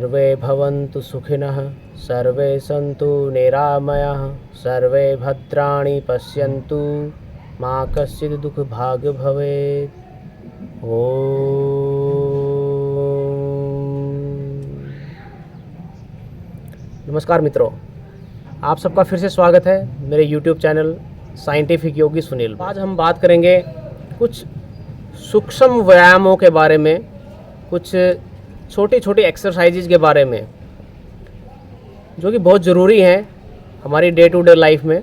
सर्वे भवन्तु सुखिनः, सर्वे सन्तु निरामयाः, सर्वे भद्राणि पश्यन्तु, मा कश्चित् दुःखभाग् भवेत्। नमस्कार मित्रों, आप सबका फिर से स्वागत है मेरे YouTube चैनल साइंटिफिक योगी सुनील। आज हम बात करेंगे कुछ सूक्ष्म व्यायामों के बारे में, कुछ छोटी छोटी एक्सरसाइजेज के बारे में जो कि बहुत ज़रूरी हैं हमारी डे टू डे लाइफ में।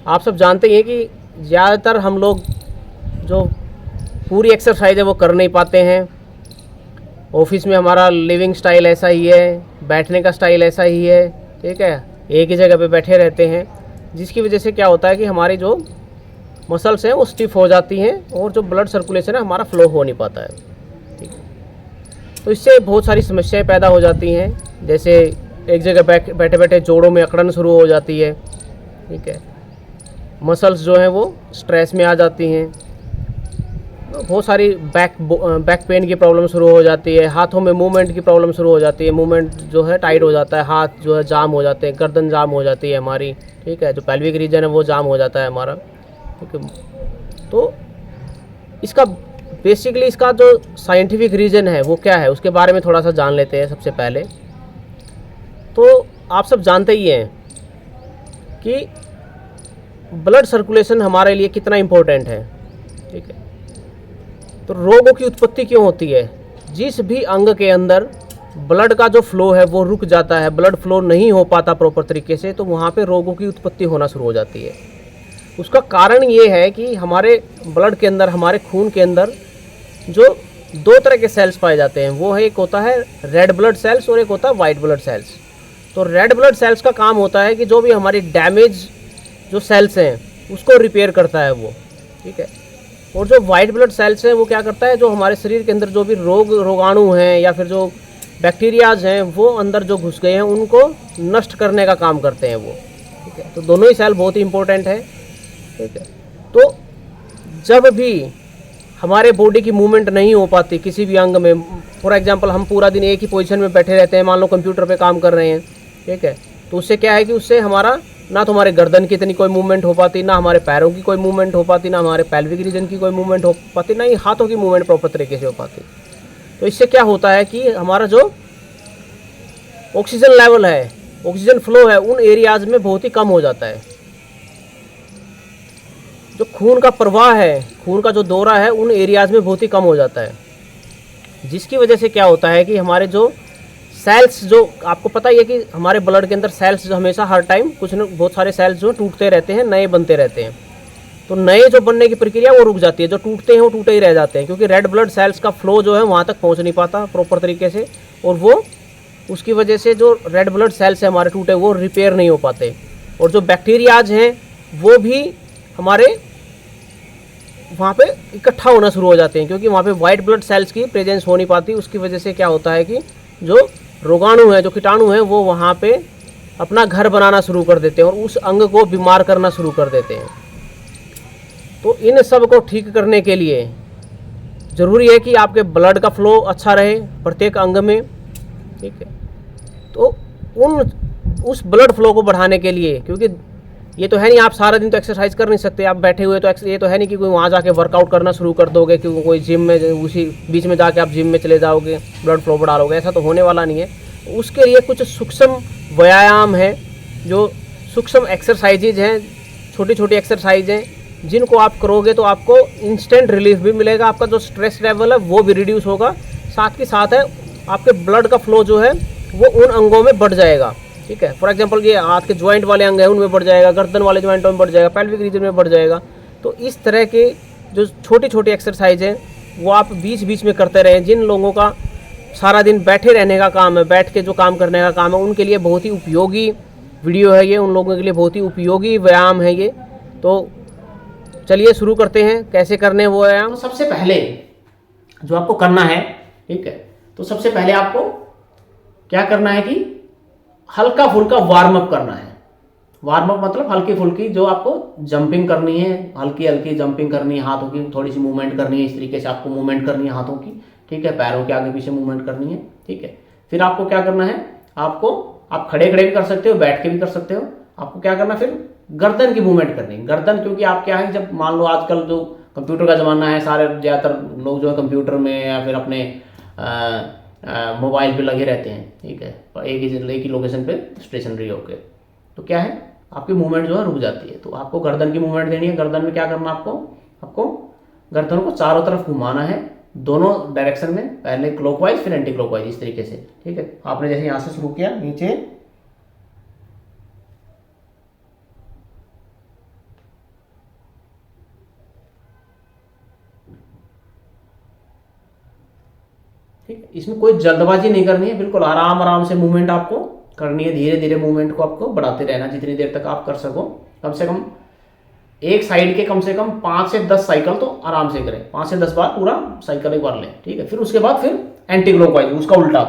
आप सब जानते हैं कि ज़्यादातर हम लोग जो पूरी एक्सरसाइज है वो कर नहीं पाते हैं। ऑफिस में हमारा लिविंग स्टाइल ऐसा ही है, बैठने का स्टाइल ऐसा ही है, ठीक है, एक ही जगह पे बैठे रहते हैं, जिसकी वजह से क्या होता है कि हमारी जो मसल्स हैं वो स्टिफ हो जाती हैं और जो ब्लड सर्कुलेशन है हमारा फ्लो हो नहीं पाता है। ठीक है, तो इससे बहुत सारी समस्याएं पैदा हो जाती हैं, जैसे एक जगह बैठे बैठे जोड़ों में अकड़न शुरू हो जाती है। ठीक है, मसल्स जो हैं वो स्ट्रेस में आ जाती हैं, बहुत सारी बैक पेन की प्रॉब्लम शुरू हो जाती है, हाथों में मूवमेंट की प्रॉब्लम शुरू हो जाती है, मूवमेंट जो है टाइट हो जाता है, हाथ जो है जाम हो जाते हैं, गर्दन जाम हो जाती है हमारी। ठीक है, जो पेल्विक रीजन है वो जाम हो जाता है हमारा। ठीक है, तो इसका बेसिकली इसका जो साइंटिफिक रीज़न है वो क्या है उसके बारे में थोड़ा सा जान लेते हैं। सबसे पहले तो आप सब जानते ही हैं कि ब्लड सर्कुलेशन हमारे लिए कितना इम्पोर्टेंट है। ठीक है, तो रोगों की उत्पत्ति क्यों होती है? जिस भी अंग के अंदर ब्लड का जो फ्लो है वो रुक जाता है, ब्लड फ्लो नहीं हो पाता प्रॉपर तरीके से, तो वहाँ पे रोगों की उत्पत्ति होना शुरू हो जाती है। उसका कारण ये है कि हमारे ब्लड के अंदर, हमारे खून के अंदर जो दो तरह के सेल्स पाए जाते हैं, वो है एक होता है रेड ब्लड सेल्स और एक होता है वाइट ब्लड सेल्स। तो रेड ब्लड सेल्स का काम होता है कि जो भी हमारी डैमेज जो सेल्स हैं उसको रिपेयर करता है वो। ठीक है, और जो वाइट ब्लड सेल्स हैं वो क्या करता है, जो हमारे शरीर के अंदर जो भी रोगाणु हैं या फिर जो बैक्टीरियाज हैं वो अंदर जो घुस गए हैं उनको नष्ट करने का काम करते हैं वो। ठीक है, तो दोनों ही सेल बहुत ही इंपॉर्टेंट है। ठीक है, तो जब भी हमारे बॉडी की मूवमेंट नहीं हो पाती किसी भी अंग में, फॉर एग्जांपल हम पूरा दिन एक ही पोजीशन में बैठे रहते हैं, मान लो कंप्यूटर पे काम कर रहे हैं, ठीक है, तो उससे क्या है कि उससे हमारा ना तो हमारे गर्दन की इतनी कोई मूवमेंट हो पाती, ना हमारे पैरों की कोई मूवमेंट हो पाती, ना हमारे पेल्विक रीजन की कोई मूवमेंट हो पाती, ना ही हाथों की मूवमेंट प्रॉपर तरीके से हो पाती। तो इससे क्या होता है कि हमारा जो ऑक्सीजन लेवल है, ऑक्सीजन फ्लो है, उन एरियाज में बहुत ही कम हो जाता है। जो खून का प्रवाह है, खून का जो दौरा है, उन एरियाज में बहुत ही कम हो जाता है, जिसकी वजह से क्या होता है कि हमारे जो सेल्स, जो आपको पता ही है कि हमारे ब्लड के अंदर सेल्स जो हमेशा हर टाइम कुछ न बहुत सारे सेल्स जो टूटते रहते हैं, नए बनते रहते हैं। तो नए जो बनने की प्रक्रिया वो रुक जाती है, जो टूटते हैं वो टूटे ही रह जाते हैं, क्योंकि रेड ब्लड सेल्स का फ्लो जो है वहाँ तक पहुँच नहीं पाता प्रॉपर तरीके से, और वो उसकी वजह से जो रेड ब्लड सेल्स है हमारे टूटे वो रिपेयर नहीं हो पाते, और जो बैक्टीरियाज हैं वो भी हमारे वहाँ पे इकट्ठा होना शुरू हो जाते हैं, क्योंकि वहाँ पे वाइट ब्लड सेल्स की प्रेजेंस हो नहीं पाती। उसकी वजह से क्या होता है कि जो रोगाणु है, जो कीटाणु हैं, वो वहाँ पे अपना घर बनाना शुरू कर देते हैं और उस अंग को बीमार करना शुरू कर देते हैं। तो इन सब को ठीक करने के लिए ज़रूरी है कि आपके ब्लड का फ्लो अच्छा रहे प्रत्येक अंग में। ठीक है, तो उस ब्लड फ्लो को बढ़ाने के लिए, क्योंकि ये तो है नहीं आप सारा दिन तो एक्सरसाइज कर नहीं सकते, आप बैठे हुए, तो ये तो है नहीं कि कोई वहाँ जाके वर्कआउट करना शुरू कर दोगे, क्योंकि कोई जिम में उसी बीच में जाके आप जिम में चले जाओगे, ब्लड फ्लो बढ़ा लोगे, ऐसा तो होने वाला नहीं है। उसके लिए कुछ सूक्ष्म व्यायाम हैं, जो सूक्ष्म एक्सरसाइजेज हैं, छोटी छोटी एक्सरसाइज हैं, जिनको आप करोगे तो आपको इंस्टेंट रिलीफ भी मिलेगा, आपका जो स्ट्रेस लेवल है वो भी रिड्यूस होगा, साथ के साथ है आपके ब्लड का फ्लो जो है वो उन अंगों में बढ़ जाएगा। ठीक है, फॉर एग्जांपल ये हाथ के ज्वाइंट वाले अंग हैं उनमें बढ़ जाएगा, गर्दन वाले ज्वाइंटों में बढ़ जाएगा, पेल्विक रीजन में बढ़ जाएगा। तो इस तरह के जो छोटी छोटी एक्सरसाइज हैं वो आप बीच बीच में करते रहें। जिन लोगों का सारा दिन बैठे रहने का काम है, बैठ के जो काम करने का काम है, उनके लिए बहुत ही उपयोगी वीडियो है ये, उन लोगों के लिए बहुत ही उपयोगी व्यायाम है ये। तो चलिए शुरू करते हैं कैसे करने वो व्यायाम। तो सबसे पहले जो आपको करना है, ठीक है, तो सबसे पहले आपको क्या करना है कि हल्का फुल्का वार्म अप करना है। वार्म अप मतलब हल्की फुल्की जो आपको जंपिंग करनी है, हल्की हल्की जंपिंग करनी है, हाथों की थोड़ी सी मूवमेंट करनी है, इस तरीके से आपको मूवमेंट करनी है हाथों की। ठीक है, पैरों के आगे पीछे मूवमेंट करनी है। ठीक है, फिर आपको क्या करना है, आपको आप खड़े खड़े भी कर सकते हो, बैठ के भी कर सकते हो। आपको क्या करना, फिर गर्दन की मूवमेंट करनी है। गर्दन, क्योंकि आप क्या है, जब मान लो आजकल जो कंप्यूटर का ज़माना है, सारे ज़्यादातर लोग जो है कंप्यूटर में या फिर अपने मोबाइल पे लगे रहते हैं, ठीक है, एक ही लोकेशन पे स्टेशनरी होके, तो क्या है, आपकी मूवमेंट जो है रुक जाती है। तो आपको गर्दन की मूवमेंट देनी है। गर्दन में क्या करना, आपको गर्दन को चारों तरफ घुमाना है, दोनों डायरेक्शन में, पहले क्लॉकवाइज फिर एंटी क्लॉकवाइज, इस तरीके से, ठीक है। आपने जैसे यहाँ से शुरू किया नीचे, ठीक है। इसमें कोई जल्दबाजी नहीं करनी है, बिल्कुल आराम आराम से मूवमेंट आपको करनी है, धीरे धीरे मूवमेंट को आपको बढ़ाते रहना जितनी देर तक आप कर सको। कम से कम एक साइड के कम से कम 5 से 10 साइकिल तो आराम से करें, 5 से 10 बार पूरा साइकिल एक बार लें, ठीक है। फिर उसके बाद फिर एंटी क्लॉकवाइज, उसका उल्टा,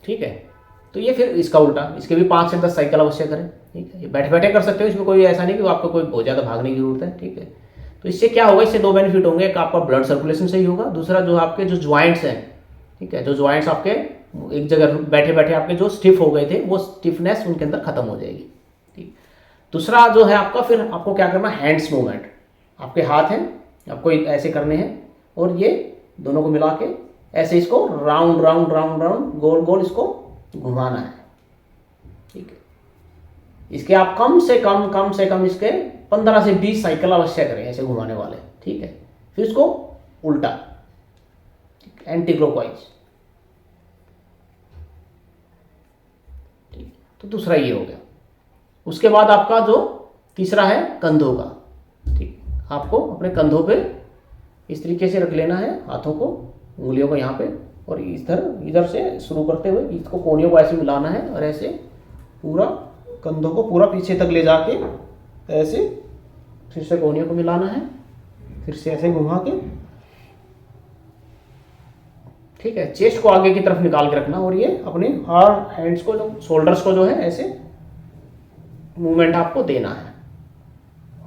ठीक है। तो ये फिर इसका उल्टा, इसके भी 5 से 10 साइकिल अवश्य करें, ठीक है। ये बैठे बैठे कर सकते हो, इसमें कोई ऐसा नहीं कि आपको कोई बहुत ज़्यादा भागने की जरूरत है, ठीक है। तो इससे क्या होगा, इससे 2 बेनिफिट होंगे। एक आपका ब्लड सर्कुलेशन सही होगा, दूसरा जो आपके जो ज्वाइंट्स हैं, ठीक है, जो ज्वाइंट्स आपके एक जगह बैठे बैठे आपके जो स्टिफ हो गए थे, वो स्टिफनेस उनके अंदर खत्म हो जाएगी, ठीक। दूसरा जो है आपका, फिर आपको क्या करना, हैंड्स मूवमेंट, आपके हाथ हैं, आपको ऐसे करने हैं और ये दोनों को मिला के ऐसे इसको राउंड राउंड राउंड राउंड गोल गोल इसको घुमाना है, ठीक है। इसके आप कम से कम इसके 15 से 20 साइकिल अवश्य करें ऐसे घुमाने वाले, ठीक है। फिर इसको उल्टा, एंटी क्लॉकवाइज, ठीक। तो दूसरा ये हो गया। उसके बाद आपका जो तीसरा है कंधों का, ठीक। आपको अपने कंधों पे इस तरीके से रख लेना है, हाथों को, उंगलियों को यहाँ पे, और इधर से शुरू करते हुए इसको कोहनियों को ऐसे मिलाना है और ऐसे पूरा कंधों को पूरा पीछे तक ले जाके ऐसे फिर से कोहनियों को मिलाना है, फिर से ऐसे घुमा के, ठीक है। चेस्ट को आगे की तरफ निकाल के रखना और ये अपने हैंड्स को, जो शोल्डर्स को जो है ऐसे मूवमेंट आपको देना है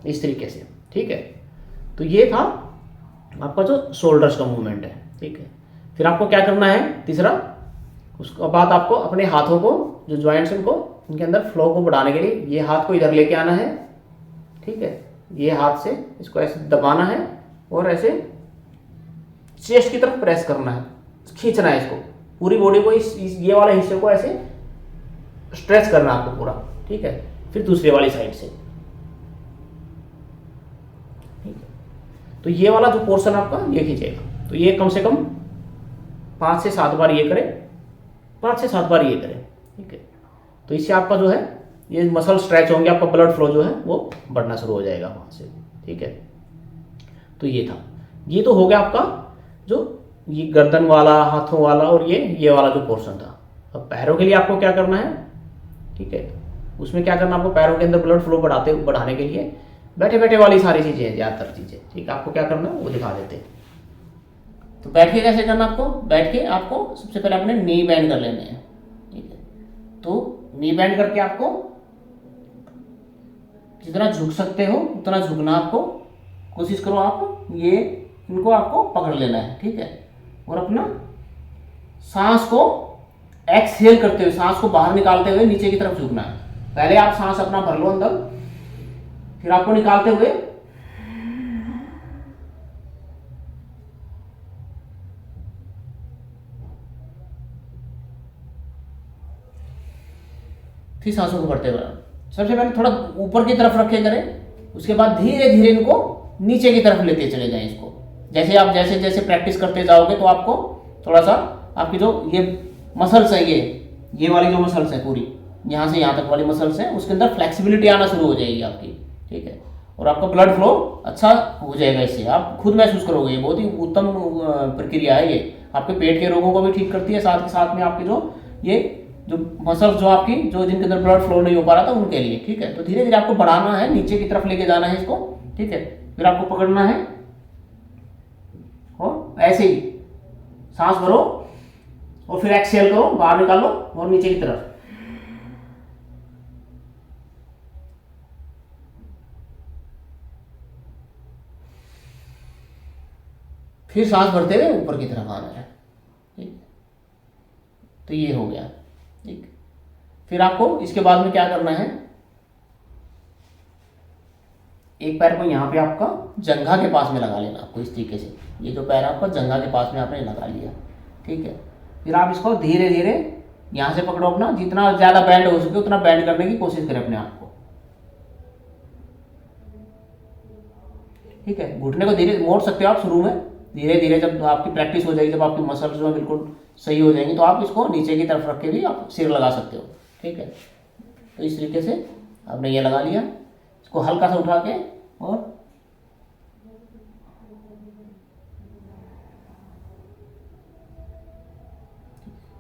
इस तरीके से, ठीक है। तो ये था आपका जो शोल्डर्स का मूवमेंट है, ठीक है। फिर आपको क्या करना है तीसरा, उसके बाद आपको अपने हाथों को, जो ज्वाइंट्स हैं, उनको इनके अंदर फ्लो को बढ़ाने के लिए ये हाथ को इधर लेके आना है, ठीक है। ये हाथ से इसको ऐसे दबाना है और ऐसे चेस्ट की तरफ प्रेस करना है, खींचना है इसको, पूरी बॉडी को, ये वाले हिस्से को ऐसे स्ट्रेच करना है आपको पूरा, ठीक है। फिर दूसरी वाली साइड से, ठीक है। तो ये वाला जो पोर्शन आपका ये खींचेगा। तो ये कम से कम 5 से 7 बार ये करें, 5 से 7 बार ये करें, ठीक है। तो इससे आपका जो है ये मसल स्ट्रेच होंगे, आपका ब्लड फ्लो जो है वो बढ़ना शुरू हो जाएगा वहाँ से, ठीक है। तो ये था, ये तो हो गया आपका जो ये गर्दन वाला, हाथों वाला और ये वाला जो पोर्शन था। अब पैरों के लिए आपको क्या करना है, ठीक है। उसमें क्या करना, आपको पैरों के अंदर ब्लड फ्लो बढ़ाने के लिए बैठे बैठे वाली सारी चीज़ें, ज़्यादातर चीज़ें, ठीक है। आपको क्या करना है वो दिखा देते हैं। तो बैठ के कैसे करना, आपको बैठ के आपको सबसे पहले अपने नी बैंड कर लेने हैं, ठीक है। तो नी बैंड करके आपको जितना झुक सकते हो उतना झुकना, आपको कोशिश करो, आप ये इनको आपको पकड़ लेना है, ठीक है। और अपना सांस को एक्सहेल करते हुए, सांस को बाहर निकालते हुए नीचे की तरफ झुकना है। पहले आप सांस अपना भर लो अंदर, फिर आपको निकालते हुए फिर सांसों को भरते हुए सबसे पहले थोड़ा ऊपर की तरफ रखे करें, उसके बाद धीरे धीरे इनको नीचे की तरफ लेते चले जाएं। इसको जैसे आप जैसे जैसे प्रैक्टिस करते जाओगे तो आपको थोड़ा सा आपकी जो ये मसल्स है, ये वाली जो मसल्स है पूरी यहाँ से यहाँ तक वाली मसल्स है, उसके अंदर फ्लेक्सिबिलिटी आना शुरू हो जाएगी आपकी, ठीक है। और आपका ब्लड फ्लो अच्छा हो जाएगा, इससे आप खुद महसूस करोगे। ये बहुत ही उत्तम प्रक्रिया है, ये आपके पेट के रोगों को भी ठीक करती है, साथ के साथ में आपके जो मसल्स जो आपकी जो जिनके अंदर ब्लड फ्लो नहीं हो पा रहा था उनके लिए, ठीक है। तो धीरे धीरे आपको बढ़ाना है, नीचे की तरफ लेके जाना है इसको, ठीक है। फिर आपको पकड़ना है और ऐसे ही सांस भरो और फिर एक्सहेल करो, बाहर निकालो और नीचे की तरफ। फिर सांस भरते हुए ऊपर की तरफ आना है, ठीक। तो ये हो गया, ठीक। फिर आपको इसके बाद में क्या करना है, एक पैर को यहाँ पे आपका जंघा के पास में लगा लेना आपको, इस तरीके से। ये जो पैर आपका जंघा के पास में आपने लगा लिया, ठीक है। फिर आप इसको धीरे धीरे यहाँ से पकड़ो अपना, जितना ज़्यादा बैंड हो सके उतना बैंड करने की कोशिश करें अपने आप को, ठीक है। घुटने को धीरे मोड़ सकते हो आप शुरू में, धीरे धीरे जब आपकी प्रैक्टिस हो जाएगी, जब आपकी मसल्स जो बिल्कुल सही हो जाएंगी, तो आप इसको नीचे की तरफ रख के भी आप सिर लगा सकते हो, ठीक है। तो इस तरीके से आपने ये लगा लिया, इसको हल्का सा उठा के, और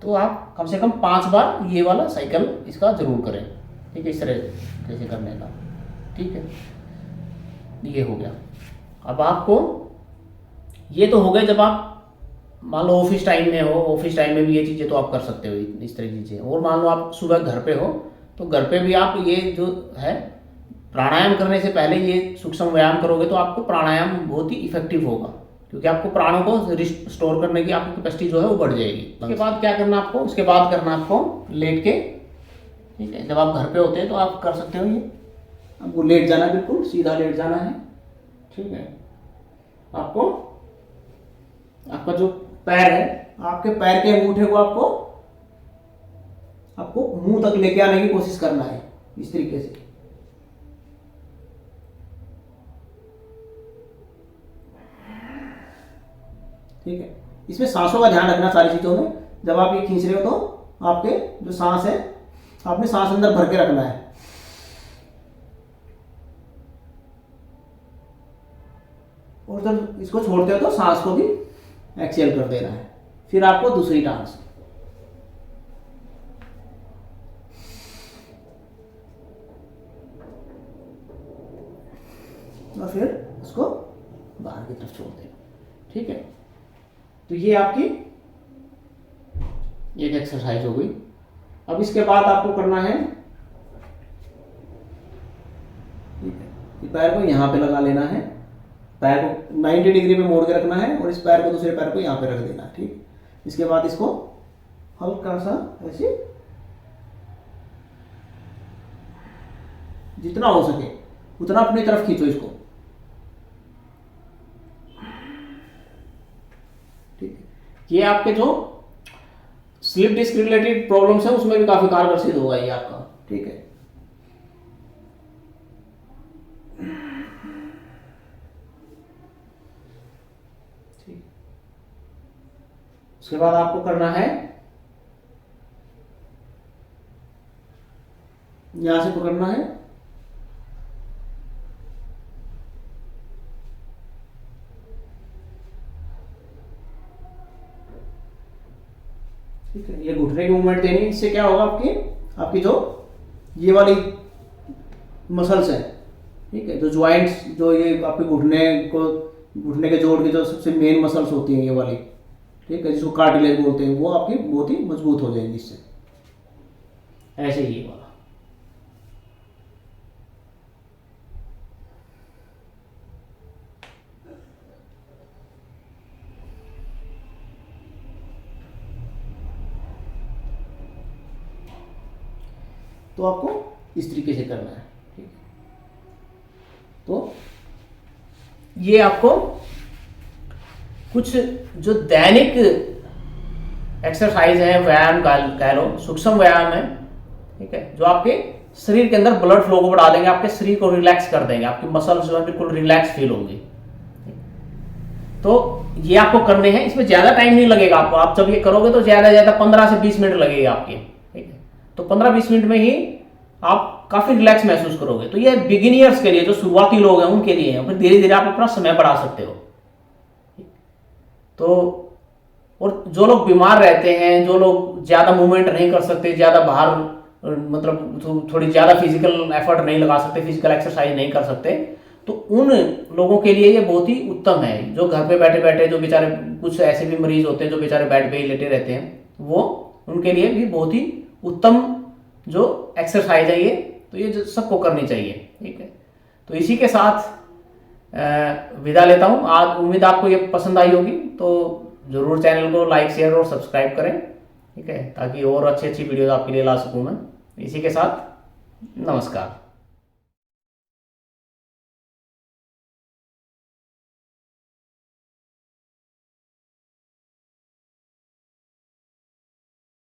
तो आप कम से कम 5 बार ये वाला साइकिल इसका जरूर करें, ठीक है। इस तरह कैसे करने का, ठीक है। ये हो गया। अब आपको ये तो हो गए जब आप मान लो ऑफिस टाइम में हो, ऑफिस टाइम में भी ये चीज़ें तो आप कर सकते हो, इस तरह की चीज़ें। और मान लो आप सुबह घर पे हो, तो घर पे भी आप ये जो है प्राणायाम करने से पहले ये सूक्ष्म व्यायाम करोगे, तो आपको प्राणायाम बहुत ही इफेक्टिव होगा, क्योंकि आपको प्राणों को स्टोर करने की आपकी कैपेसिटी जो है वो बढ़ जाएगी। उसके बाद क्या करना आपको, उसके बाद करना आपको लेट के, ठीक है। जब आप घर पे होते हैं तो आप कर सकते हो ये, आपको लेट जाना, बिल्कुल सीधा लेट जाना है, ठीक है। आपको आपका जो पैर है, आपके पैर के अंगूठे को आपको मुंह तक लेके आने की कोशिश करना है, इस तरीके से, ठीक है। इसमें सांसों का ध्यान रखना सारी चीजों में। जब आप ये खींच रहे हो तो आपके जो सांस है, आपने सांस अंदर भर के रखना है, और जब इसको छोड़ते हो तो सांस को भी एक्सहेल कर देना है। फिर आपको दूसरी टांग से, और फिर उसको बाहर की तरफ छोड़ देना, ठीक है। तो ये आपकी एक एक्सरसाइज हो गई। अब इसके बाद आपको करना है, पैर को यहाँ पे लगा लेना है, पैर को 90 डिग्री पे मोड़ के रखना है, और इस पैर को दूसरे पैर को यहाँ पे रख देना है, ठीक। इसके बाद इसको हल्का सा ऐसे, जितना हो सके उतना अपनी तरफ खींचो इसको, ठीक है। ये आपके जो स्लिप डिस्क रिलेटेड प्रॉब्लम्स है उसमें भी काफी कारगर सिद्ध होगा ये आपका, ठीक है। उसके बाद आपको करना है, यहां से पकड़ना है, ठीक है। ये घुटने की मूवमेंट देनी, इससे क्या होगा, आपकी जो ये वाली मसल्स है, ठीक है, जो ज्वाइंट्स, जो ये आपके घुटने के जोड़ की जो सबसे मेन मसल्स होती हैं ये वाली, ठीक है, जिसको कार्टिलेज बोलते हैं, वो आपकी बहुत ही मजबूत हो जाएंगी इससे, ऐसे ही वाला। तो आपको इस तरीके से करना है, ठीक है। तो ये आपको कुछ जो दैनिक एक्सरसाइज है, व्यायाम कह लो, सूक्ष्म व्यायाम है, ठीक है, जो आपके शरीर के अंदर ब्लड फ्लो को बढ़ा देंगे, आपके शरीर को रिलैक्स कर देंगे, आपकी मसल्स जो है बिल्कुल रिलैक्स फील होंगी। तो ये आपको करने हैं, इसमें ज्यादा टाइम नहीं लगेगा आपको। आप जब ये करोगे तो ज्यादा 15 से 20 मिनट लगेगा आपके, ठीक है। तो 15-20 मिनट में ही आप काफी रिलैक्स महसूस करोगे। तो ये बिगिनियर्स के लिए, जो शुरुआती लोग हैं उनके लिए है, फिर धीरे धीरे आप अपना समय बढ़ा सकते हो। तो और जो लोग बीमार रहते हैं, जो लोग ज्यादा मूवमेंट नहीं कर सकते, ज्यादा बाहर मतलब थोड़ी ज्यादा फिजिकल एफर्ट नहीं लगा सकते, फिजिकल एक्सरसाइज नहीं कर सकते, तो उन लोगों के लिए ये बहुत ही उत्तम है। जो घर पे बैठे बैठे, जो बेचारे कुछ ऐसे भी मरीज होते हैं जो बेचारे बेड पे ही लेटे रहते हैं, वो उनके लिए भी बहुत ही उत्तम जो एक्सरसाइज है ये, तो ये सबको करनी चाहिए, ठीक है। तो इसी के साथ विदा लेता हूँ। आज उम्मीद आपको ये पसंद आई होगी, तो ज़रूर चैनल को लाइक शेयर और सब्सक्राइब करें, ठीक है, ताकि और अच्छी अच्छी वीडियोज़ आपके लिए ला सकूँ मैं। इसी के साथ नमस्कार।